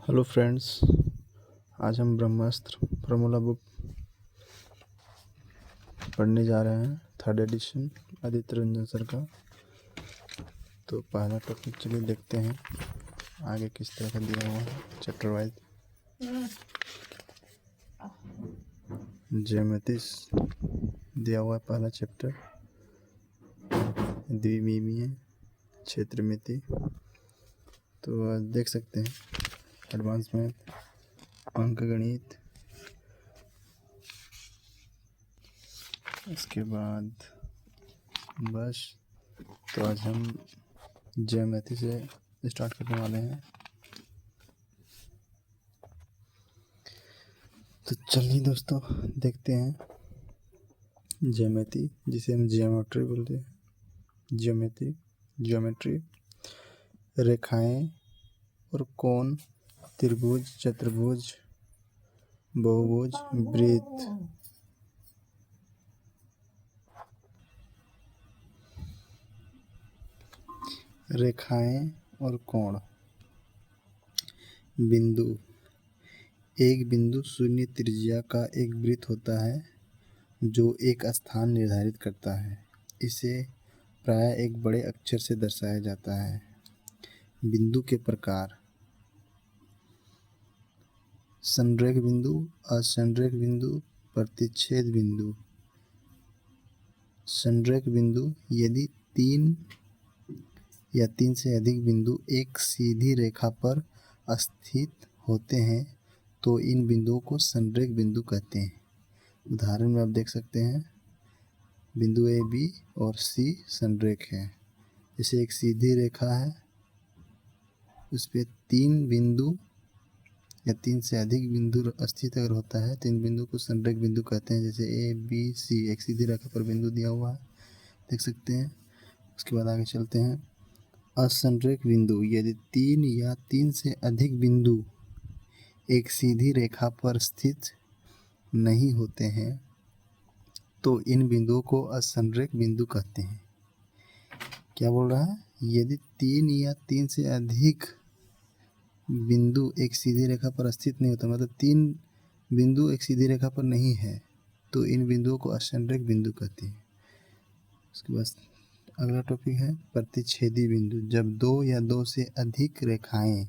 Hello friends, आज हम ब्रह्मास्त्र formula book पढ़ने जा रहे हैं। Third edition Aditya Ranjan sir का। तो पहला टॉपिक चलिए देखते हैं आगे किस तरह का दिया हुआ है चैप्टर वाइज। ज्योमेट्रिस दिया हुआ है पहला चैप्टर, द्विमीमीय क्षेत्रमिति। तो देख सकते हैं एडवांस मैथ, अंकगणित, इसके बाद बस। तो आज हम ज्योमेट्री से स्टार्ट करने वाले हैं। तो चलिए दोस्तों देखते हैं ज्योमेट्री, जिसे हम जियोमेट्री बोलते हैं। ज्योमेट्री रेखाएं और कोण, त्रिभुज, चतुर्भुज, बहुभुज, वृत्त, रेखाएं और कोण। बिंदु, एक बिंदु शून्य त्रिज्या का एक वृत्त होता है जो एक स्थान निर्धारित करता है। इसे प्रायः एक बड़े अक्षर से दर्शाया जाता है। बिंदु के प्रकार: संरेख बिंदु, असंरेख बिंदु, प्रतिच्छेद बिंदु। संरेख बिंदु: यदि तीन या तीन से अधिक बिंदु एक सीधी रेखा पर स्थित होते हैं तो इन बिंदुओं को संरेख बिंदु कहते हैं। उदाहरण में आप देख सकते हैं बिंदु ए, बी और सी संरेख है। जैसे एक सीधी रेखा है, उस पर तीन बिंदु या तीन से अधिक बिंदु स्थित अगर होता है तो इन बिंदु को संरेख बिंदु कहते हैं। जैसे ए, बी, सी एक सीधी रेखा पर बिंदु दिया हुआ है, देख सकते हैं। उसके बाद आगे चलते हैं। असंरेख बिंदु: यदि तीन या तीन से अधिक बिंदु एक सीधी रेखा पर स्थित नहीं होते हैं तो इन बिंदुओं को असंरेख बिंदु कहते हैं। क्या बोल रहा है? यदि तीन या तीन से अधिक बिंदु एक सीधी रेखा पर स्थित नहीं होता, मतलब तीन बिंदु एक सीधी रेखा पर नहीं है, तो इन बिंदुओं को असंरेख बिंदु कहते हैं। उसके बाद अगला टॉपिक है प्रतिच्छेदी बिंदु। जब दो या दो से अधिक रेखाएं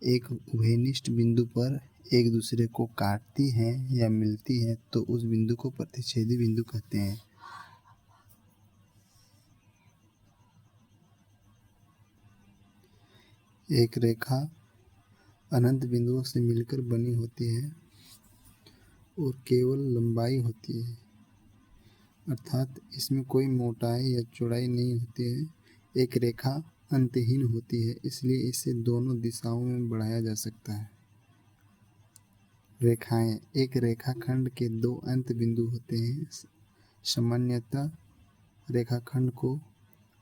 एक उभयनिष्ठ बिंदु पर एक दूसरे को काटती हैं या मिलती हैं तो उस बिंदु को प्रतिच्छेदी बिंदु कहते हैं। एक रेखा अनंत बिंदुओं से मिलकर बनी होती है और केवल लंबाई होती है, अर्थात इसमें कोई मोटाई या चौड़ाई नहीं होती है। एक रेखा अंतहीन होती है, इसलिए इसे दोनों दिशाओं में बढ़ाया जा सकता है। रेखाएं: एक रेखाखंड के दो अंत बिंदु होते हैं। सामान्यतः रेखाखंड को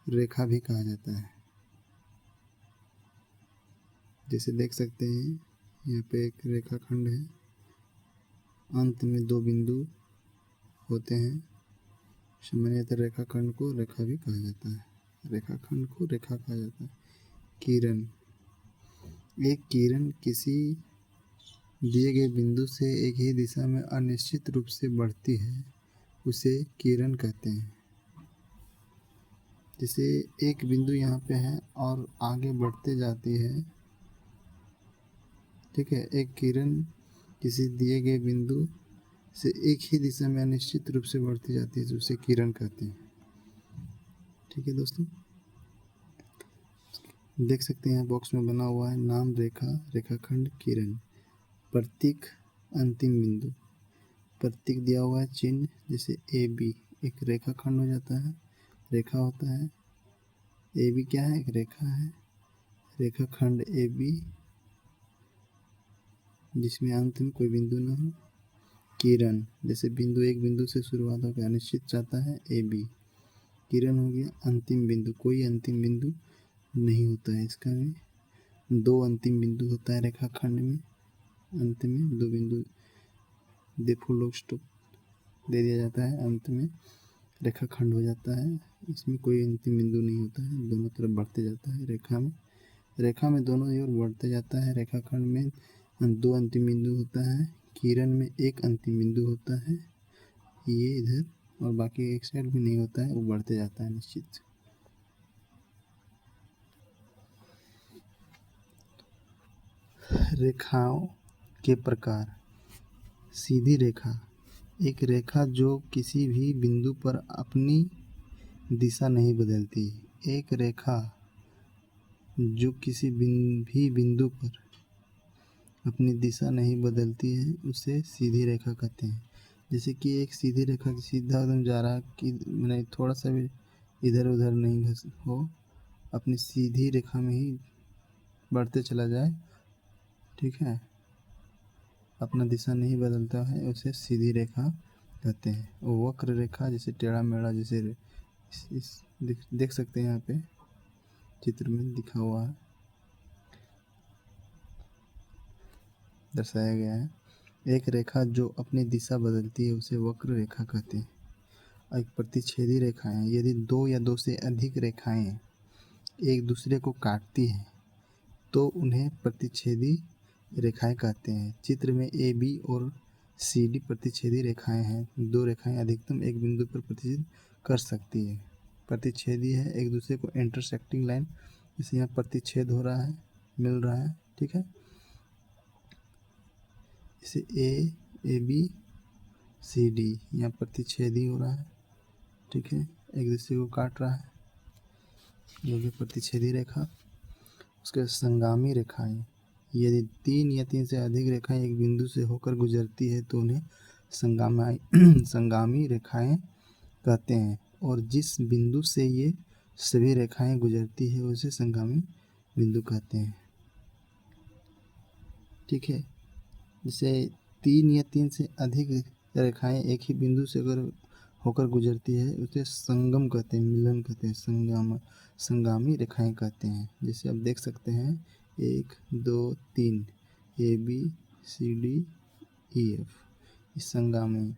रेखा भी कहा जाता है। जैसे देख सकते हैं यहाँ पे एक रेखाखंड है, अंत में दो बिंदु होते हैं। सामान्यतः रेखाखंड को रेखा भी कहा जाता है। रेखाखंड को रेखा कहा जाता है। किरण: एक किरण किसी दिए गए बिंदु से एक ही दिशा में अनिश्चित रूप से बढ़ती है, उसे किरण कहते हैं। जैसे एक बिंदु यहाँ पे है और आगे बढ़ते जाती है, ठीक है। एक किरण किसी दिए गए बिंदु से एक ही दिशा में अनिश्चित रूप से बढ़ती जाती है तो उसे किरण कहते हैं। ठीक है दोस्तों, देख सकते हैं बॉक्स में बना हुआ है नाम, रेखा, रेखाखंड, किरण। प्रतीक: अंतिम बिंदु। प्रतीक दिया हुआ है चिन्ह, जैसे ए बी एक रेखाखंड हो जाता है, रेखा होता है। ए बी क्या है? एक रेखा है, रेखाखंड ए बी जिसमें अंत में कोई बिंदु ना हो। किरण: जैसे बिंदु एक बिंदु से शुरुआत होकर अनिश्चित जाता है, ए बी। किरण हो गया अंतिम बिंदु, कोई अंतिम बिंदु नहीं होता है इसका में। दो अंतिम बिंदु होता है रेखाखंड में, अंत में दो बिंदु दे फुल स्टॉप दे दिया जाता है, अंत में रेखाखंड हो जाता है। इसमें कोई अंतिम बिंदु नहीं होता है, दोनों तरफ बढ़ते जाता है रेखा में, रेखा में दोनों ओर बढ़ते जाता है। रेखाखंड में 2 अंतिम बिंदु होता है। किरण में 1 अंतिम बिंदु होता है, ये इधर, और बाकी एक साइड भी नहीं होता है, वो बढ़ते जाता है निश्चित। रेखाओं के प्रकार। सीधी रेखा, एक रेखा जो किसी भी बिंदु पर अपनी दिशा नहीं बदलती। एक रेखा जो किसी भी बिंदु पर अपनी दिशा नहीं बदलती है उसे सीधी रेखा कहते हैं। जैसे कि एक सीधी रेखा सीधा एकदम जा रहा है कि नहीं, थोड़ा सा भी इधर उधर नहीं घस हो, अपनी सीधी रेखा में ही बढ़ते चला जाए, ठीक है, अपना दिशा नहीं बदलता है, उसे सीधी रेखा कहते हैं। और वक्र रेखा जैसे टेढ़ा मेढ़ा, जैसे देख सकते हैं यहाँ पे चित्र में दिखा हुआ है, दर्शाया गया है। एक रेखा जो अपनी दिशा बदलती है उसे वक्र रेखा कहते हैं। एक प्रतिच्छेदी रेखाएं, यदि 2 या 2 से अधिक रेखाएं एक दूसरे को काटती हैं तो उन्हें प्रतिच्छेदी रेखाएं कहते हैं। चित्र में ए बी और सी डी प्रतिच्छेदी रेखाएं हैं। 2 रेखाएं अधिकतम एक बिंदु पर प्रतिच्छेद कर सकती है। प्रतिच्छेदी है एक दूसरे को इंटरसेक्टिंग लाइन, जैसे यहाँ प्रतिच्छेद हो रहा है, मिल रहा है, ठीक है, जैसे ए बी सी डी यहाँ प्रतिच्छेदी हो रहा है, ठीक है, एक दूसरे को काट रहा है, जो कि प्रतिच्छेदी रेखा। उसके संगामी रेखाएं, यदि 3 या 3 से अधिक रेखाएं एक बिंदु से होकर गुजरती है तो उन्हें संगामी रेखाएं कहते हैं। और जिस बिंदु से ये सभी रेखाएं गुजरती है उसे संगामी बिंदु कहते हैं, ठीक है। जैसे 3 या 3 से अधिक रेखाएं एक ही बिंदु से अगर होकर गुजरती है उसे संगम कहते हैं, मिलन कहते हैं, संगामी रेखाएं कहते हैं। जैसे आप देख सकते हैं 1 2 3 A B C D E F, इस संगामी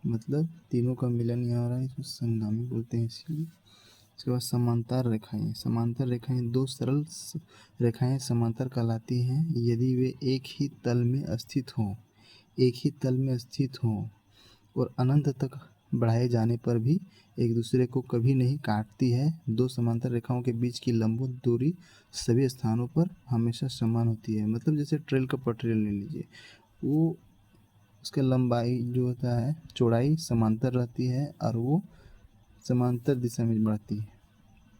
मतलब तीनों का मिलन यहाँ हो रहा है, इसको संगामी बोलते हैं इसलिए। उसके बाद समांतर रेखाएं। समांतर रेखाएं 2 सरल रेखाएं समांतर कहलाती हैं यदि वे एक ही तल में स्थित हों और अनंत तक बढ़ाए जाने पर भी एक दूसरे को कभी नहीं काटती है। 2 समांतर रेखाओं के बीच की लंबवत दूरी सभी स्थानों पर हमेशा समान होती है। मतलब जैसे ट्रेल का पटरी ले लीजिए, वो उसका लंबाई जो होता है, चौड़ाई समांतर रहती है और वो समांतर दिशा में बढ़ती है।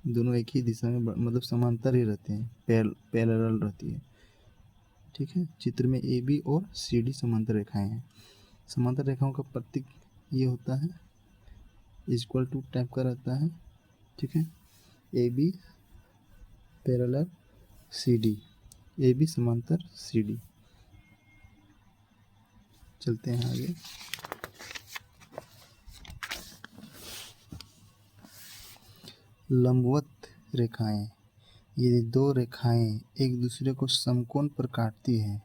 दोनों एक ही दिशा में मतलब समांतर ही रहते हैं, पैरेलल रहती है, ठीक है। चित्र में ए बी और सी डी समांतर रेखाएं हैं। समांतर रेखाओं का प्रतीक ये होता है, इक्वल टू टाइप का रहता है, ठीक है। A B parallel C D, A B समांतर सी डी। चलते हैं आगे। लंबवत रेखाएं, यदि 2 रेखाएं एक दूसरे को समकोण पर काटती हैं,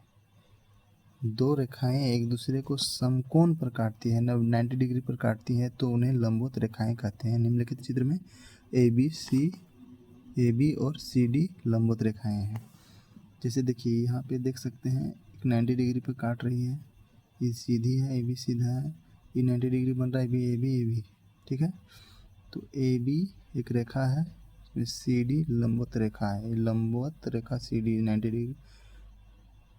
2 रेखाएं एक दूसरे को समकोण पर काटती है, 90 डिग्री पर काटती है तो उन्हें लंबवत रेखाएं कहते हैं। निम्नलिखित चित्र में ए बी और सी डी लंबवत रेखाएं हैं। जैसे देखिए यहाँ पे देख सकते हैं एक 90 डिग्री पर काट रही है, ये सीधी है, ए बी सीधा है, ये 90 डिग्री बन रहा है, ए बी, ठीक है। तो ए बी एक रेखा है, सी डी लंबवत रेखा है, लंबवत रेखा सी डी 90 डिग्री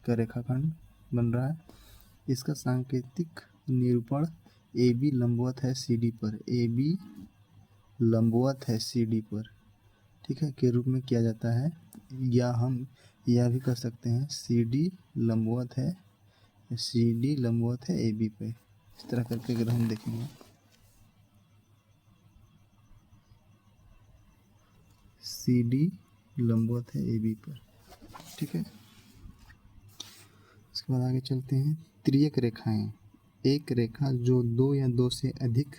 का रेखाखंड बन रहा है। इसका सांकेतिक निरूपण ए बी लंबवत है सी डी पर, ए बी लंबवत है सी डी पर, ठीक है, के रूप में किया जाता है। या हम यह भी कह सकते हैं सी डी लंबवत है ए बी पे। इस तरह करके अगर हम देखेंगे सी डी लंबवत है ए बी पर, ठीक है। उसके बाद आगे चलते हैं। तिर्यक रेखाएं, एक रेखा जो 2 या 2 से अधिक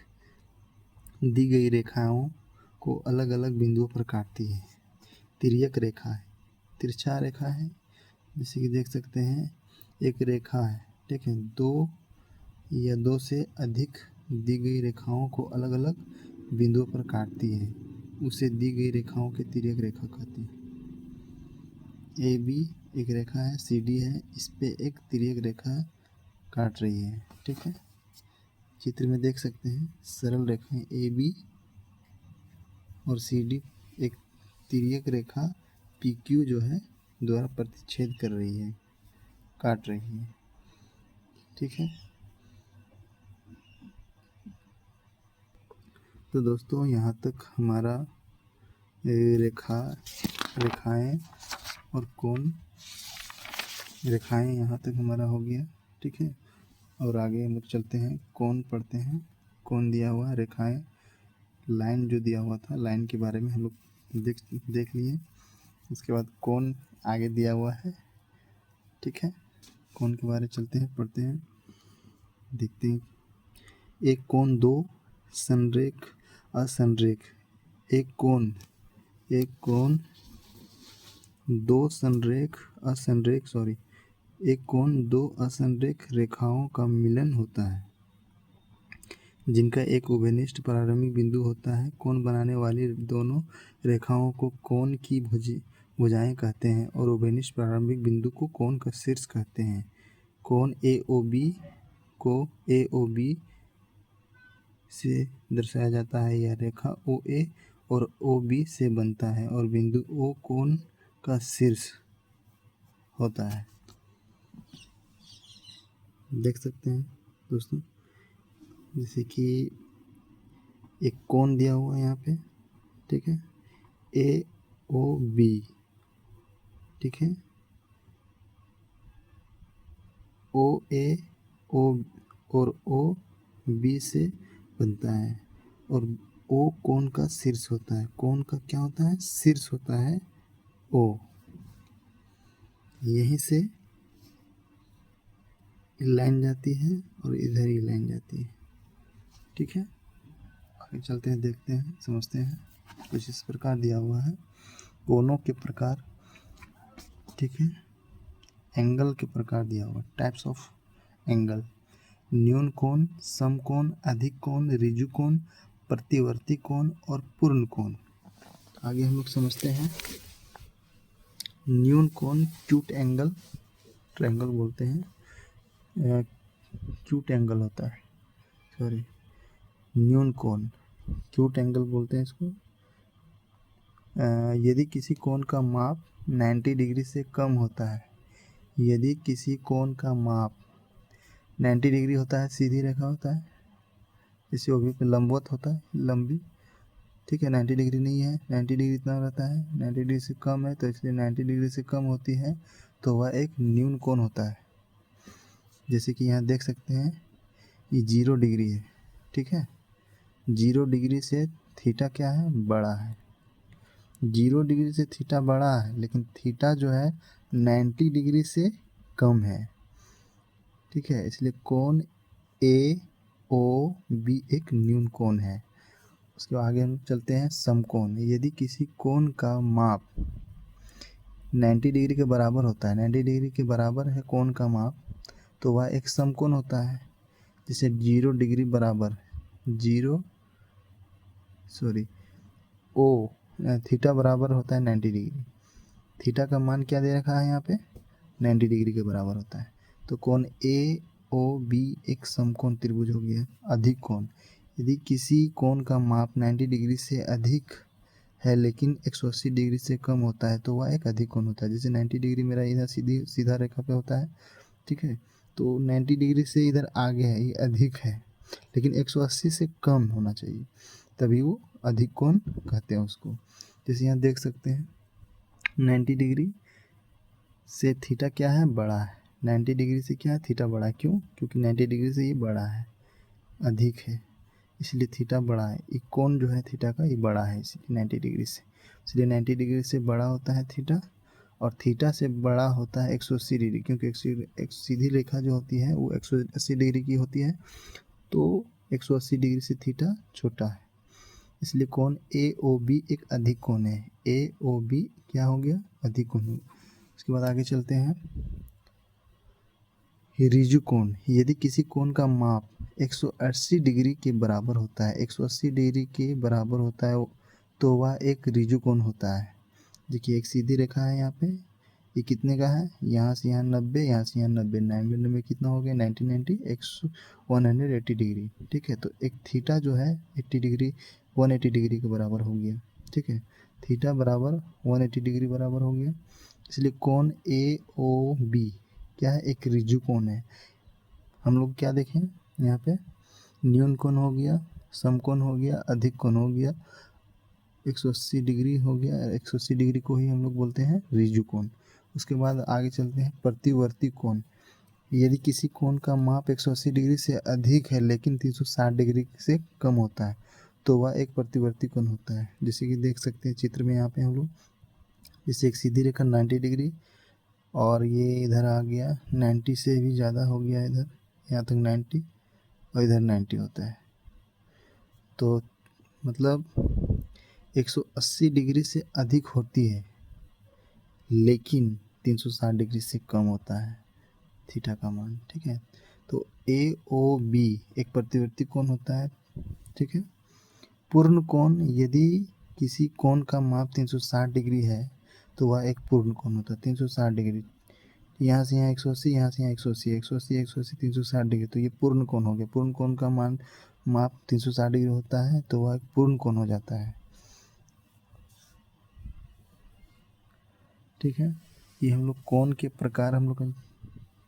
दी गई रेखाओं को अलग अलग बिंदुओं पर काटती है, तिर्यक रेखा है। तिरछा रेखा है, जैसे कि देख सकते हैं एक रेखा है, ठीक है, 2 या 2 से अधिक दी गई रेखाओं को अलग अलग बिंदुओं पर काटती है, उसे दी गई रेखाओं के तिर्यक रेखा कहते हैं। ए बी एक रेखा है, सी डी है, इस पे एक तिर्यक रेखा काट रही है। ठीक है, चित्र में देख सकते हैं सरल रेखाएं ए बी और सी डी एक तिर्यक रेखा पी क्यू जो है द्वारा प्रतिच्छेद कर रही है, काट रही है। ठीक है, तो दोस्तों यहाँ तक हमारा रेखाएं और कोण रेखाएं यहाँ तक हमारा हो गया। ठीक है, और आगे हम लोग चलते हैं, कोण पढ़ते हैं। कोण दिया हुआ है, रेखाएं, लाइन जो दिया हुआ था, लाइन के बारे में हम लोग देख लिए। उसके बाद कोण आगे दिया हुआ है। ठीक है, कोण के बारे में चलते हैं, पढ़ते हैं, देखते हैं। एक कोण दो संरेख असंरेख, एक कोण दो संरेख असंरेख एक कोण दो असंरेख रेखाओं का मिलन होता है जिनका एक उभयनिष्ठ प्रारंभिक बिंदु होता है। कोण बनाने वाली दोनों रेखाओं को कोण की भुजाएं कहते हैं और उभयनिष्ठ प्रारंभिक बिंदु को कोण का शीर्ष कहते हैं। कोण ए ओ बी को ए ओ बी से दर्शाया जाता है। यह रेखा ओ ए और ओ बी से बनता है और बिंदु ओ कोण का शीर्ष होता है। देख सकते हैं दोस्तों, जैसे कि एक कोण दिया हुआ है यहाँ पे। ठीक है, ए ओ बी। ठीक है, ओ ए ओ और ओ बी से बनता है और ओ कोण का शीर्ष होता है। कोण का क्या होता है? शीर्ष होता है ओ। यहीं से लाइन जाती है और इधर ही लाइन जाती है। ठीक है, आगे चलते हैं, देखते हैं, समझते हैं। कुछ इस प्रकार दिया हुआ है, कोणों के प्रकार। ठीक है, एंगल के प्रकार दिया हुआ, टाइप्स ऑफ एंगल। न्यून कोण, समकोण, अधिक कोण, ऋजु कोण, प्रतिवर्ती कोण और पूर्ण कोण। आगे हम लोग समझते हैं। न्यून कोण क्यूट एंगल, ट्रायंगल बोलते हैं, क्यूट एंगल होता है, सॉरी, न्यून कोण क्यूट एंगल बोलते हैं इसको। यदि किसी कोण का माप 90 डिग्री से कम होता है, यदि किसी कोण का माप 90 डिग्री होता है, सीधी रेखा होता है, इसी ओबी पे लंबवत होता है, लंबी। ठीक है, 90 डिग्री नहीं है, 90 डिग्री इतना रहता है, 90 डिग्री से कम है, तो इसलिए 90 डिग्री से कम होती है तो वह एक न्यून कोण होता है। जैसे कि यहाँ देख सकते हैं, ये 0 डिग्री है। ठीक है, 0 डिग्री से थीटा क्या है? बड़ा है। 0 डिग्री से थीटा बड़ा है, लेकिन थीटा जो है 90 डिग्री से कम है। ठीक है, इसलिए कोण ए ओ बी एक न्यून कोण है। उसके आगे हम चलते हैं, समकोण। यदि किसी कोण का माप 90 डिग्री के बराबर होता है, 90 डिग्री के बराबर है कोण का माप, तो वह एक समकोण होता है। जैसे 0 डिग्री बराबर ओ थीटा बराबर होता है 90 डिग्री। थीटा का मान क्या दे रखा है यहाँ पे? 90 डिग्री के बराबर होता है। तो कोण ए ओ बी एक समकोण त्रिभुज हो गया। अधिक कोण, यदि किसी कोण का माप 90 डिग्री से अधिक है लेकिन 180 डिग्री से कम होता है तो वह एक अधिक कोण होता है। जैसे 90 डिग्री मेरा इधर सीधा रेखा पे होता है। ठीक है, तो 90 डिग्री से इधर आगे है, ये अधिक है, लेकिन 180 से कम होना चाहिए, तभी वो अधिक कोण कहते हैं उसको। जैसे यहाँ देख सकते हैं, 90 डिग्री से थीटा क्या है? बड़ा है। 90 डिग्री से क्या है? थीटा बड़ा है। क्यों? क्योंकि 90 डिग्री से ये बड़ा है, अधिक है, इसलिए थीटा बड़ा है। ये कोण जो है थीटा का, ये बड़ा है इसलिए 90 डिग्री से, इसलिए 90 डिग्री से बड़ा होता है थीटा, और थीटा से बड़ा होता है 180 डिग्री, क्योंकि एक सीधी रेखा जो होती है वो 180 डिग्री की होती है, तो 180 डिग्री से थीटा छोटा है, इसलिए कोण ए ओ बी एक अधिक कोण है। ए ओ बी क्या हो गया? अधिक कोण। उसके बाद आगे चलते हैं, ऋजु कोण। यदि किसी कोण का माप 180 डिग्री के बराबर होता है, 180 डिग्री के बराबर होता है, तो वह एक ऋजु कोण होता है। देखिए, एक सीधी रेखा है यहाँ पे, ये कितने का है, यहाँ से यहाँ 90, यहाँ से यहाँ 90, 90 90 कितना हो गया 90 90 180 डिग्री। ठीक है, तो एक थीटा जो है 80 डिग्री 180 डिग्री के बराबर हो गया। ठीक है, थीटा बराबर 180 डिग्री बराबर हो गया। इसलिए कोण ए ओ बी क्या है, एक रिजु कोण है। हम लोग क्या देखें यहाँ पे, न्यून कोण हो गया, समकोण हो गया, अधिक कोण हो गया, 180 डिग्री हो गया। 180 डिग्री को ही हम लोग बोलते हैं रिजु कोण। उसके बाद आगे चलते हैं प्रतिवर्ती कोण। यदि किसी कोण का माप 180 डिग्री से अधिक है लेकिन 360 डिग्री से कम होता है तो वह एक प्रतिवर्ती कोण होता है। जैसे कि देख सकते हैं चित्र में यहाँ पे हम लोग, जैसे एक सीधी रेखा 90 डिग्री और ये इधर आ गया 90 से भी ज़्यादा हो गया, इधर यहाँ तक 90 और इधर 90 होता है। तो मतलब 180 डिग्री से अधिक होती है लेकिन 360 डिग्री से कम होता है थीटा का मान। ठीक है, तो ए ओ बी एक प्रतिवर्ती कोण होता है। ठीक है, पूर्ण कोण, यदि किसी कोण का माप 360 डिग्री है तो वह एक पूर्ण कोण होता है। 360 डिग्री, यहाँ से यहाँ 180, यहाँ से यहाँ 180, 180 180 360 डिग्री, तो ये पूर्ण कोण हो गया। पूर्ण कोण का मान माप 360 डिग्री होता है तो वह एक पूर्ण कोण हो जाता है। ठीक है, ये हम लोग कोण के प्रकार हम लोग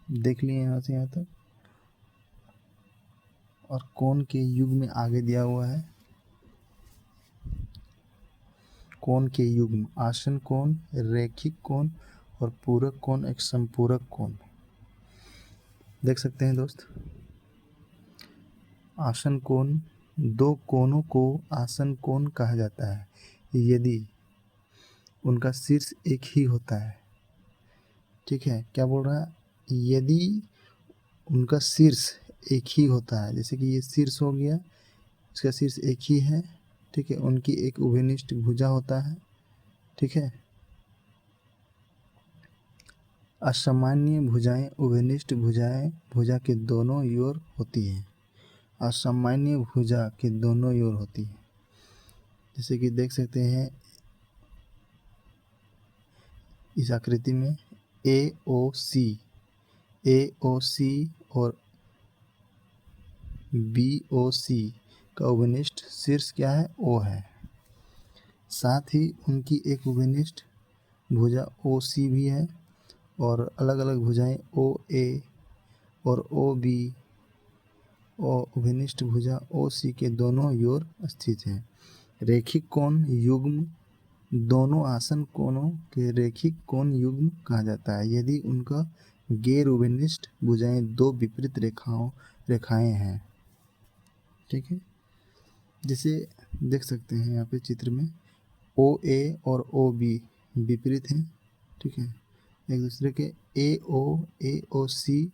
देख लिए यहाँ से यहाँ तक। और कोण के युग में आगे दिया हुआ है कोण के युग्म, आसन कोण, रैखिक कोण और पूरक कोण, एक संपूरक कोण। देख सकते हैं दोस्त, आसन कोण, दो कोणों को आसन कोण कहा जाता है यदि उनका शीर्ष एक ही होता है। ठीक है, क्या बोल रहा है, यदि उनका शीर्ष एक ही होता है, जैसे कि ये शीर्ष हो गया, इसका शीर्ष एक ही है। ठीक है, उनकी एक उभयनिष्ठ भुजा होता है। ठीक है, असामान्य भुजाएं उभयनिष्ठ भुजाएं भुजा के दोनों ओर होती हैं। असामान्य भुजा के दोनों ओर होती है, जैसे कि देख सकते हैं इस आकृति में ए ओ सी और बी ओ सी का उभयनिष्ठ शीर्ष क्या है, ओ है। साथ ही उनकी एक उभयनिष्ठ भुजा ओ सी भी है और अलग अलग भुजाएं ओ ए और ओ बी और उभयनिष्ठ भुजा ओ सी के दोनों ओर स्थित है। रैखिक कोण युग्म, दोनों आसन कोणों के रैखिक कोण युग्म कहा जाता है यदि उनका गैर उभयनिष्ठ भुजाएं दो विपरीत रेखाएं हैं। ठीक है, जैसे देख सकते हैं यहाँ पे चित्र में ओ ए और ओ बी विपरीत हैं। ठीक है, एक दूसरे के ए ओ सी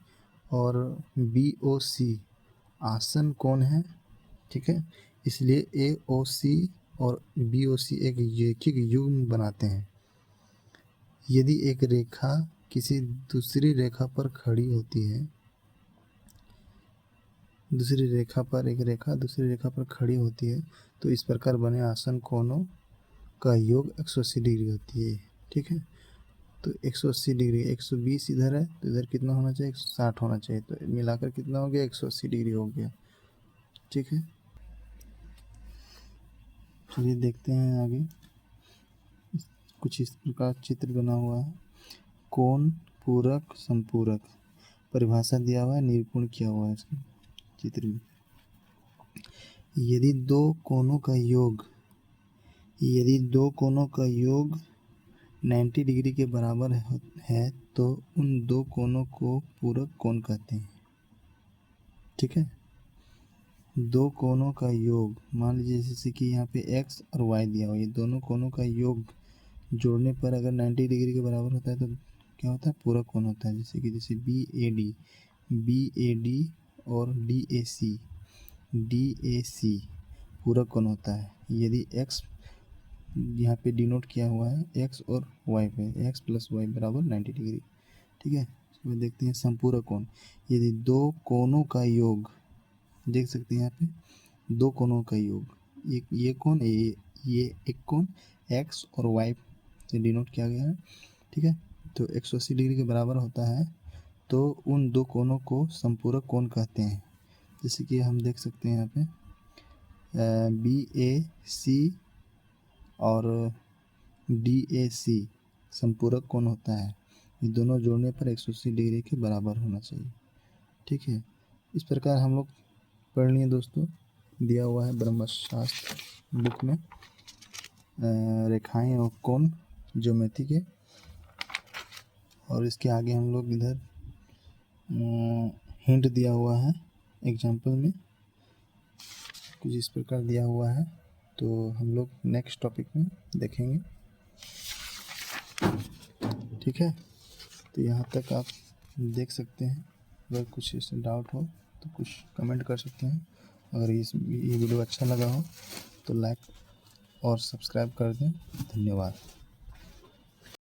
और बी ओ सी आसन कोण है। ठीक है, इसलिए ए ओ सी और बी ओ सी एक रैखिक युग्म बनाते हैं। यदि एक रेखा किसी दूसरी रेखा पर खड़ी होती है, दूसरी रेखा पर खड़ी होती है तो इस प्रकार बने आसन कोणों का योग 180 डिग्री होती है। ठीक है, तो 180 डिग्री, 120 इधर है तो इधर कितना होना चाहिए, 160 होना चाहिए, तो मिलाकर कितना हो गया, 180 डिग्री हो गया। ठीक है, चलिए देखते हैं आगे। कुछ इस प्रकार चित्र बना हुआ है, कोण पूरक संपूरक, परिभाषा दिया हुआ है, निरूपण किया हुआ है इसका चित्र में। यदि दो कोणों का योग 90 डिग्री के बराबर है तो उन दो कोणों को पूरक कोण कहते हैं। ठीक है, दो कोणों का योग, मान लीजिए जैसे कि यहाँ पे x और y दिया हुआ है, ये दोनों कोणों का योग जोड़ने पर अगर 90 डिग्री के बराबर होता है तो क्या होता है, पूरक कोण होता है। जैसे बी ए डी और डी ए सी पूरक कोण होता है यदि x यहाँ पे डिनोट किया हुआ है x और y पे, x प्लस वाई बराबर 90 डिग्री। ठीक है, इसमें देखते हैं संपूरक कोण, यदि दो कोणों का योग, देख सकते हैं यहाँ पे दो कोणों का योग, ये कोण ये एक कोण x और y से डिनोट किया गया है। ठीक है, तो 180 डिग्री के बराबर होता है तो उन दो कोणों को संपूरक कोण कहते हैं। जैसे कि हम देख सकते हैं यहाँ पे BAC और DAC संपूरक कोण होता है। ये दोनों जोड़ने पर 180 डिग्री के बराबर होना चाहिए। ठीक है, इस प्रकार हम लोग पढ़ लिए दोस्तों। दिया हुआ है ब्रह्मशास्त्र बुक में रेखाएं और कोण ज्योमेट्री के, और इसके आगे हम लोग इधर हिंट दिया हुआ है एग्जाम्पल में, कुछ इस प्रकार दिया हुआ है। तो हम लोग नेक्स्ट टॉपिक में देखेंगे। ठीक है, तो यहाँ तक आप देख सकते हैं। अगर कुछ इसमें डाउट हो तो कुछ कमेंट कर सकते हैं। अगर ये वीडियो अच्छा लगा हो तो लाइक और सब्सक्राइब कर दें। धन्यवाद।